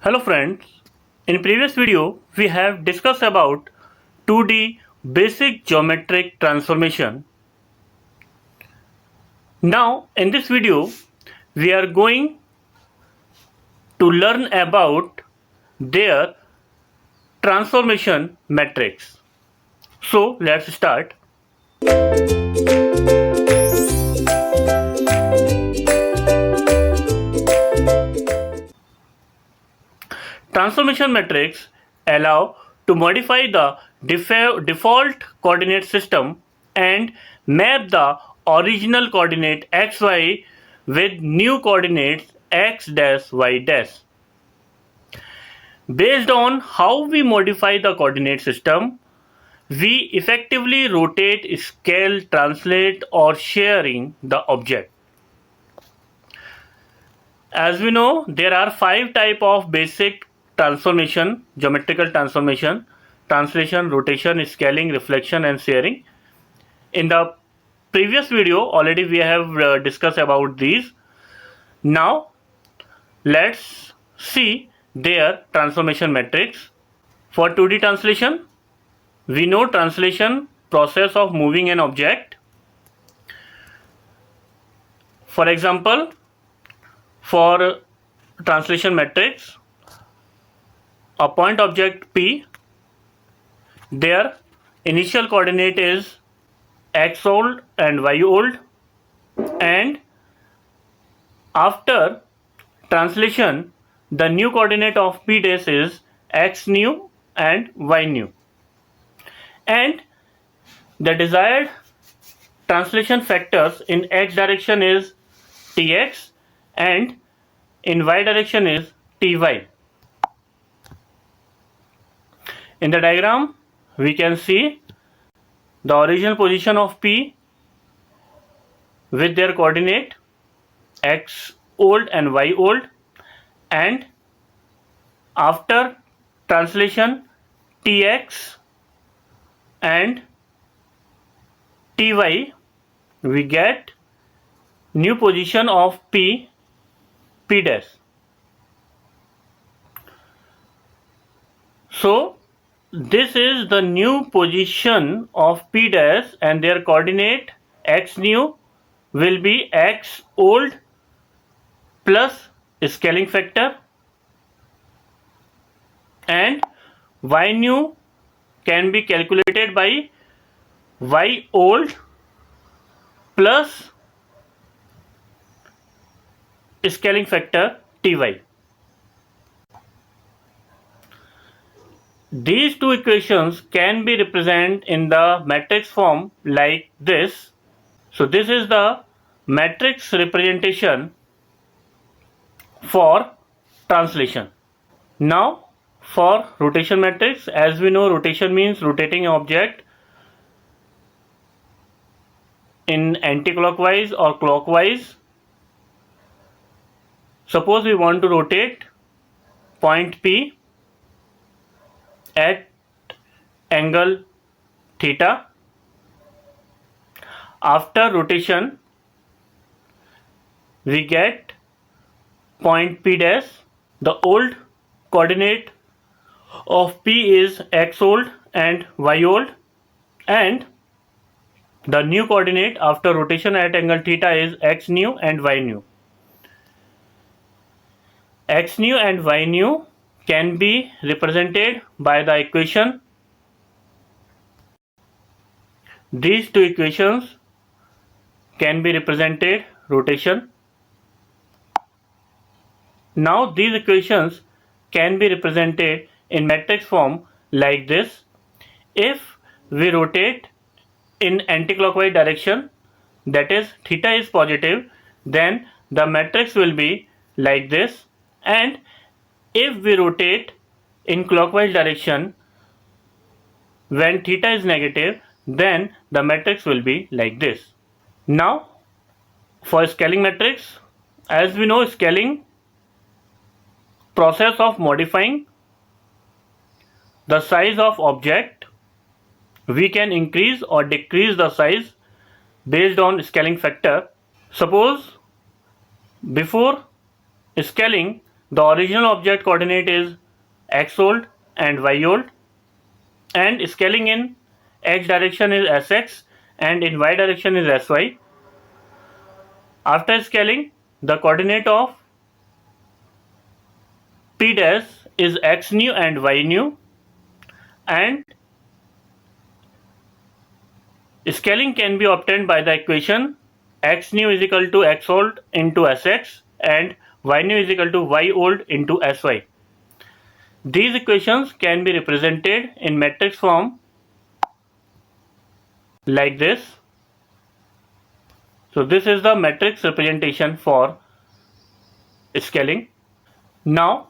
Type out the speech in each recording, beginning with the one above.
Hello friends, in previous video we have discussed about 2D basic geometric transformation. Now in this video we are going to learn about their transformation matrix. So let's start. Transformation matrix allow to modify the default coordinate system and map the original coordinate xy with new coordinates x dash y dash. Based on how we modify the coordinate system, we effectively rotate, scale, translate or sharing the object. As we know, there are 5 types of basic transformation, geometrical transformation: translation, rotation, scaling, reflection and sharing. In the previous video already we have discussed about these. Now let's see their transformation matrix. For 2D translation, we know translation process of moving an object. For example, for translation matrix, a point object P, their initial coordinate is x old and y old, and after translation the new coordinate of P dash is x new and y new, and the desired translation factors in x direction is tx and in y direction is ty. In the diagram we can see the original position of P with their coordinate x old and y old, and after translation tx and ty we get new position of P dash. So this is the new position of P dash and their coordinate x new will be x old plus scaling factor, and y new can be calculated by y old plus scaling factor ty. These two equations can be represented in the matrix form like this. So this is the matrix representation for translation. Now for rotation matrix, as we know, rotation means rotating an object in anti-clockwise or clockwise. Suppose we want to rotate point P at angle theta. After rotation we get point P dash. The old coordinate of P is x old and y old, and the new coordinate after rotation at angle theta is x new and y new. X new and y new can be represented by the equation. These two equations can be represented rotation. Now these equations can be represented in matrix form like this. If we rotate in anti-clockwise direction, that is theta is positive, then the matrix will be like this, and if we rotate in clockwise direction when theta is negative, then the matrix will be like this. Now for scaling matrix, as we know, scaling process of modifying the size of object. We can increase or decrease the size based on scaling factor. Suppose before scaling the original object coordinate is x-old and y-old, and scaling in x direction is sx and in y direction is sy. After scaling, the coordinate of p dash is x nu and y nu, and scaling can be obtained by the equation x nu is equal to x old into sx and y nu is equal to y old into sy. These equations can be represented in matrix form like this. So this is the matrix representation for scaling. Now,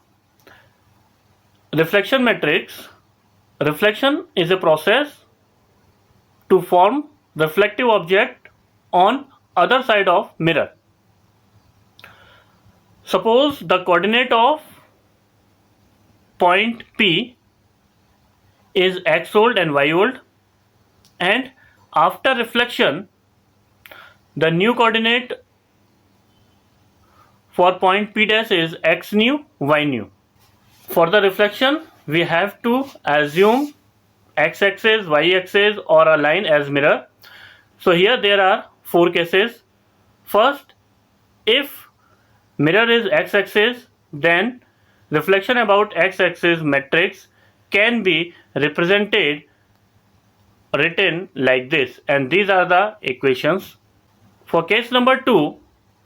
reflection matrix. Reflection is a process to form reflective object on other side of mirror. Suppose the coordinate of point P is x old and y old, and after reflection the new coordinate for point P dash is x nu, y nu. For the reflection, we have to assume x-axis, y-axis or a line as mirror. So here there are 4 cases. First, if mirror is x-axis, then reflection about x-axis matrix can be written like this, and these are the equations. For case number 2,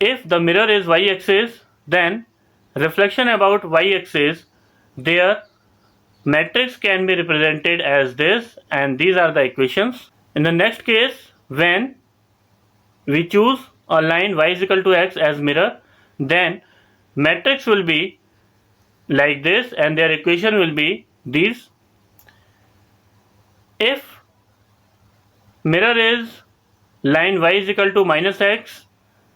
if the mirror is y-axis, then reflection about y-axis, their matrix can be represented as this, and these are the equations. In the next case, when we choose a line y is equal to x as mirror, then matrix will be like this and their equation will be these. If mirror is line y is equal to minus x,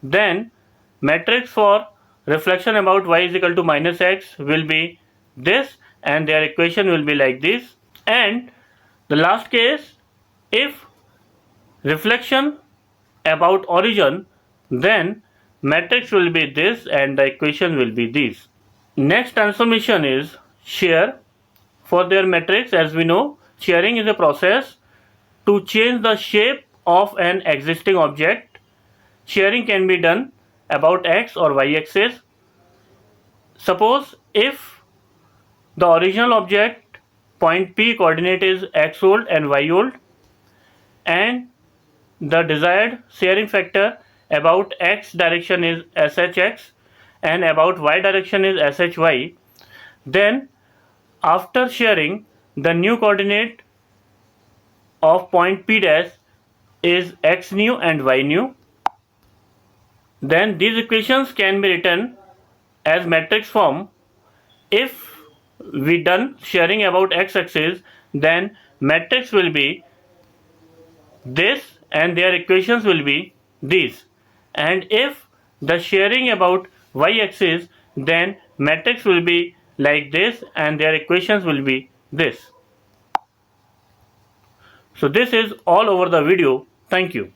then matrix for reflection about y is equal to minus x will be this and their equation will be like this. And the last case, if reflection about origin, then matrix will be this and the equation will be this. Next transformation is shear. For their matrix, as we know, shearing is a process to change the shape of an existing object. Shearing can be done about x or y axis. Suppose if the original object point P coordinate is x old and y old, and the desired shearing factor about x direction is shx and about y direction is shy, then after shearing the new coordinate of point P dash is x nu and y nu. Then these equations can be written as matrix form. If we done shearing about x-axis, then matrix will be this and their equations will be these. And if the shearing about y-axis, then matrix will be like this and their equations will be this. So this is all over the video. Thank you.